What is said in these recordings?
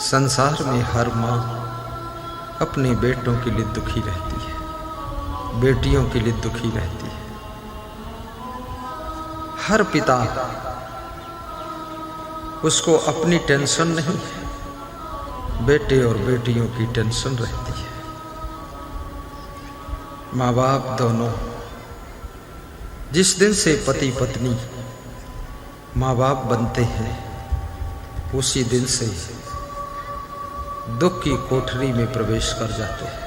संसार में हर माँ अपने बेटों के लिए दुखी रहती है, बेटियों के लिए दुखी रहती है। हर पिता उसको अपनी टेंशन नहीं है, बेटे और बेटियों की टेंशन रहती है। माँ बाप दोनों जिस दिन से पति पत्नी माँ बाप बनते हैं उसी दिन से दुख की कोठरी में प्रवेश कर जाते हैं।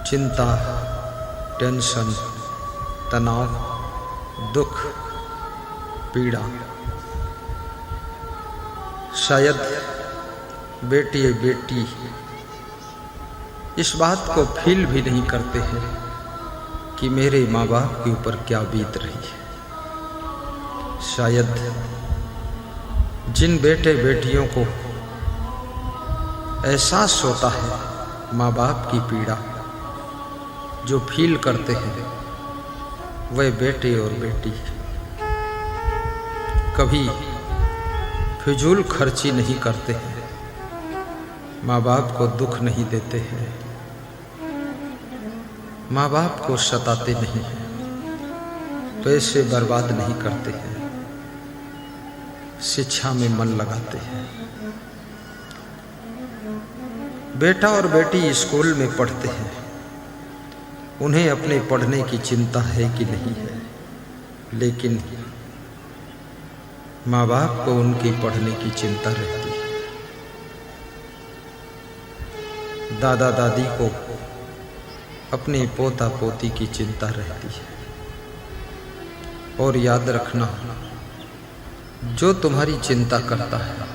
चिंता, टेंशन, तनाव, दुख, पीड़ा। शायद बेटी इस बात को फील भी नहीं करते हैं कि मेरे माँ बाप के ऊपर क्या बीत रही है। शायद जिन बेटे बेटियों को एहसास होता है माँ बाप की पीड़ा, जो फील करते हैं वह बेटे और बेटी कभी फिजूल खर्ची नहीं करते हैं, माँ बाप को दुख नहीं देते हैं, माँ बाप को सताते नहीं हैं, पैसे बर्बाद नहीं करते हैं, शिक्षा में मन लगाते हैं। बेटा और बेटी स्कूल में पढ़ते हैं, उन्हें अपने पढ़ने की चिंता है कि नहीं है, लेकिन माँ बाप को उनकी पढ़ने की चिंता रहती है। दादा दादी को अपने पोता पोती की चिंता रहती है। और याद रखना, जो तुम्हारी चिंता करता है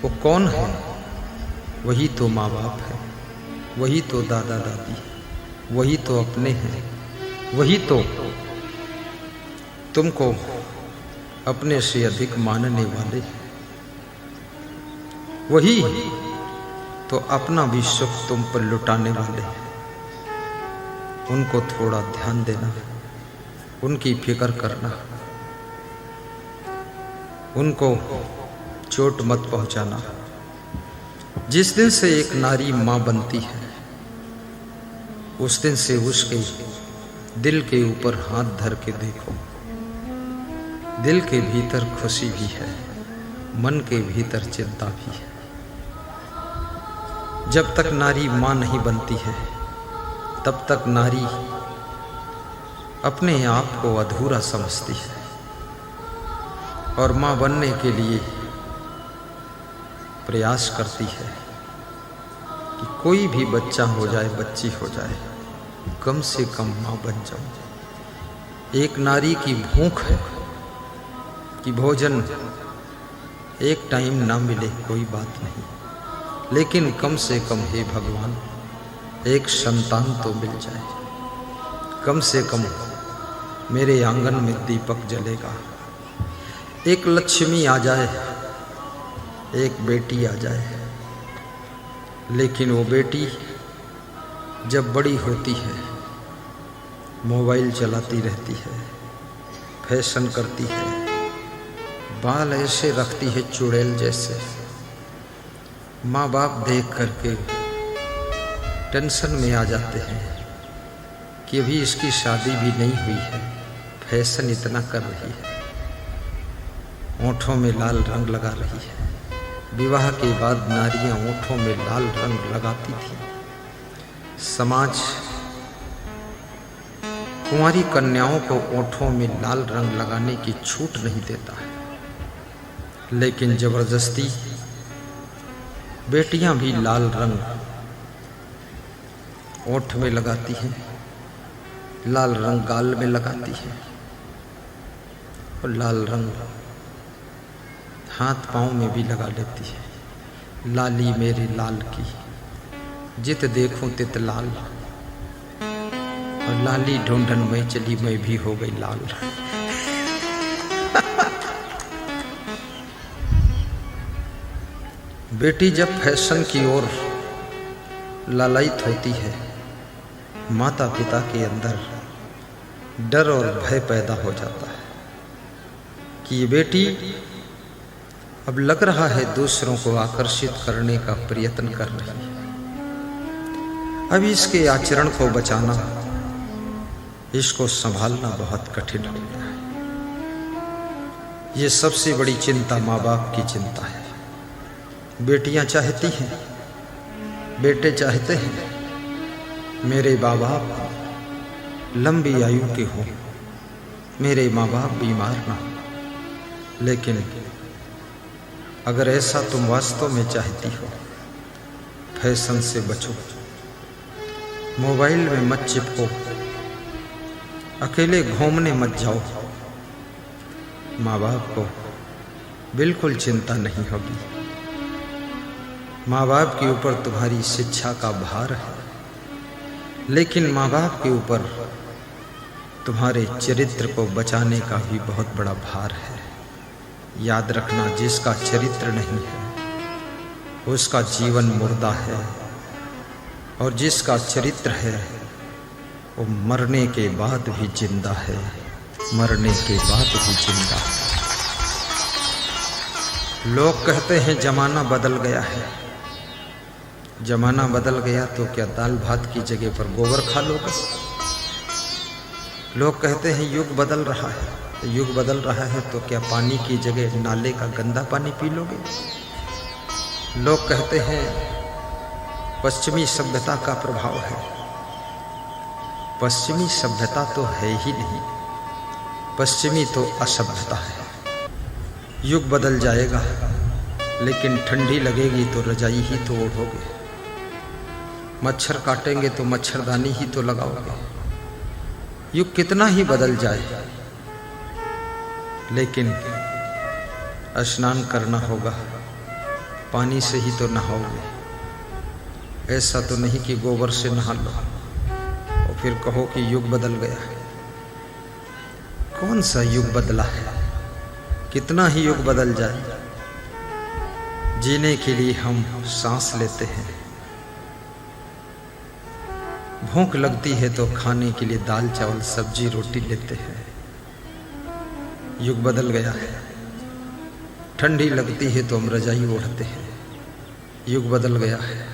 वो कौन है? वही तो माँ बाप है, वही तो दादा दादी, वही तो अपने हैं, वही तो तुमको अपने से अधिक मानने वाले, वही तो अपना भी सुख तुम पर लुटाने वाले हैं। उनको थोड़ा ध्यान देना, उनकी फिक्र करना, उनको चोट मत पहुंचाना। जिस दिन से एक नारी मां बनती है उस दिन से उसके दिल के ऊपर हाथ धर के देखो, दिल के भीतर खुशी भी है, मन के भीतर चिंता भी है। जब तक नारी मां नहीं बनती है तब तक नारी अपने आप को अधूरा समझती है और मां बनने के लिए प्रयास करती है कि कोई भी बच्चा हो जाए, बच्ची हो जाए, कम से कम मां बन जाऊं। एक नारी की भूख है कि भोजन एक टाइम ना मिले कोई बात नहीं, लेकिन कम से कम हे भगवान एक संतान तो मिल जाए, कम से कम मेरे आंगन में दीपक जलेगा, एक लक्ष्मी आ जाए, एक बेटी आ जाए। लेकिन वो बेटी जब बड़ी होती है मोबाइल चलाती रहती है, फैशन करती है, बाल ऐसे रखती है चुड़ैल जैसे। माँ बाप देख करके टेंशन में आ जाते हैं कि अभी इसकी शादी भी नहीं हुई है, फैशन इतना कर रही है, ओंठों में लाल रंग लगा रही है। विवाह के बाद नारियां ओंठों में लाल रंग लगाती थी। समाज कुंवारी कन्याओं को ओंठों में लाल रंग लगाने की छूट नहीं देता है, लेकिन जबरदस्ती बेटियां भी लाल रंग ओंठ में लगाती हैं, लाल रंग गाल में लगाती है और लाल रंग हाथ पांव में भी लगा लेती है। लाली मेरे लाल की जित देखूं तित लाल, और लाली ढूंढन में चली मैं भी हो गई लाल। बेटी जब फैशन की ओर लालायित होती है, माता पिता के अंदर डर और भय पैदा हो जाता है कि ये बेटी अब लग रहा है दूसरों को आकर्षित करने का प्रयत्न कर रही है। अब इसके आचरण को बचाना, इसको संभालना बहुत कठिन हो गया है। ये सबसे बड़ी चिंता माँ बाप की चिंता है। बेटियां चाहती हैं, बेटे चाहते हैं मेरे माँ बाप लंबी आयु के हों, मेरे माँ बाप बीमार ना हो। लेकिन अगर ऐसा तुम वास्तव में चाहती हो, फैशन से बचो, मोबाइल में मत चिपको, अकेले घूमने मत जाओ। माँ बाप को बिल्कुल चिंता नहीं होगी। माँ बाप के ऊपर तुम्हारी शिक्षा का भार है, लेकिन माँ बाप के ऊपर तुम्हारे चरित्र को बचाने का भी बहुत बड़ा भार है। याद रखना, जिसका चरित्र नहीं है उसका जीवन मुर्दा है, और जिसका चरित्र है वो मरने के बाद भी जिंदा है, मरने के बाद भी जिंदा है। लोग कहते हैं जमाना बदल गया है। जमाना बदल गया तो क्या दाल भात की जगह पर गोबर खा लोगे? लोग कहते हैं युग बदल रहा है। तो युग बदल रहा है तो क्या पानी की जगह नाले का गंदा पानी पी लोगे? लोग कहते हैं पश्चिमी सभ्यता का प्रभाव है। पश्चिमी सभ्यता तो है ही नहीं, पश्चिमी तो असभ्यता है। युग बदल जाएगा, लेकिन ठंडी लगेगी तो रजाई ही तो ओढ़ोगे, मच्छर काटेंगे तो मच्छरदानी ही तो लगाओगे। युग कितना ही बदल जाए, लेकिन स्नान करना होगा, पानी से ही तो नहाओगे। ऐसा तो नहीं कि गोबर से नहा लो और फिर कहो कि युग बदल गया है। कौन सा युग बदला है? कितना ही युग बदल जाए, जीने के लिए हम सांस लेते हैं। भूख लगती है तो खाने के लिए दाल चावल सब्जी रोटी लेते हैं। युग बदल गया है। ठंडी लगती है तो हम रजाई ओढ़ते हैं। युग बदल गया है।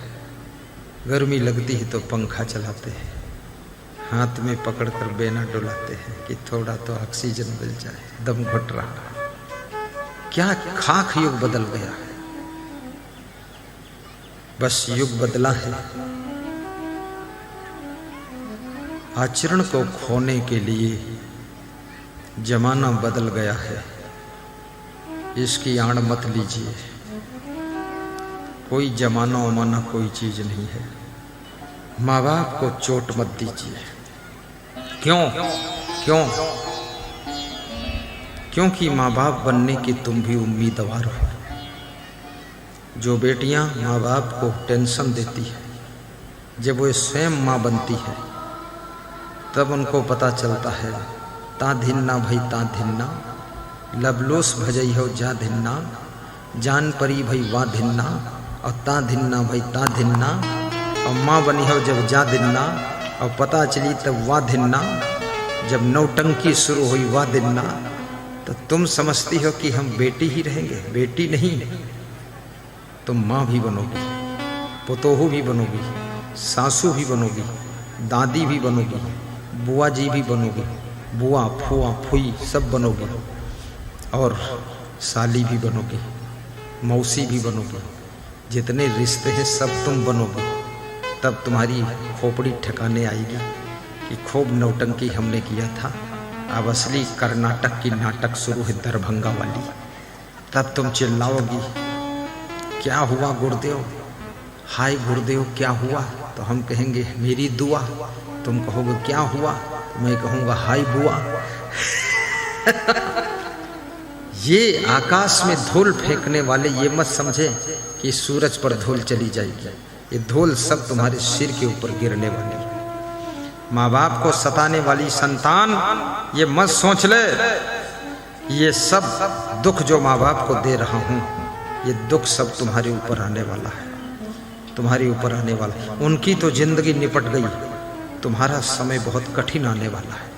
गर्मी लगती है तो पंखा चलाते हैं, हाथ में पकड़कर बेना डुलाते हैं कि थोड़ा तो ऑक्सीजन मिल जाए, दम घुट रहा। क्या खाक युग बदल गया है। बस युग बदला है। आचरण को खोने के लिए जमाना बदल गया है, इसकी आड़ मत लीजिए। कोई जमाना उमाना कोई चीज नहीं है। माँ बाप को चोट मत दीजिए। क्यों? क्योंकि माँ बाप बनने की तुम भी उम्मीदवार हो। जो बेटियां माँ बाप को टेंशन देती है, जब वो स्वयं माँ बनती है तब उनको पता चलता है ता धिन्ना भई ता धिन्ना, लबलोस भजई हो जा धिन्ना, जान परी भई वा धिन्ना, और ता धिन्ना भई ता धिन्ना, और माँ बनी हो जब जा धिन्ना, और पता चली तब वा धिन्ना। जब नौटंकी शुरू हुई वा धिन्ना, तो तुम समझती हो कि हम बेटी ही रहेंगे। बेटी नहीं, तुम माँ भी बनोगी, पुतोहू भी बनोगी, सासू भी बनोगी, दादी भी बनोगी, बुआ जी भी बनोगी, बुआ फुआ फुई सब बनोगी, और साली भी बनोगी, मौसी भी बनोगी। जितने रिश्ते हैं सब तुम बनोगी। तब तुम्हारी खोपड़ी ठिकाने आएगी कि खूब नौटंकी हमने किया था। अब असली कर्नाटक की नाटक शुरू है, दरभंगा वाली। तब तुम चिल्लाओगी क्या हुआ गुरुदेव, हाय गुरुदेव क्या हुआ? तो हम कहेंगे मेरी दुआ। तुम कहोगे क्या हुआ? तो मैं कहूँगा हाय बुआ। ये आकाश में धूल फेंकने वाले ये मत समझे कि सूरज पर धूल चली जाएगी। ये धूल सब तुम्हारे सिर के ऊपर गिरने वाली है। माँ बाप को सताने वाली संतान ये मत सोच ले ये सब दुख जो माँ बाप को दे रहा हूँ, ये दुख सब तुम्हारे ऊपर आने वाला है, तुम्हारे ऊपर आने वाला है। उनकी तो जिंदगी निपट गई, तुम्हारा समय बहुत कठिन आने वाला है।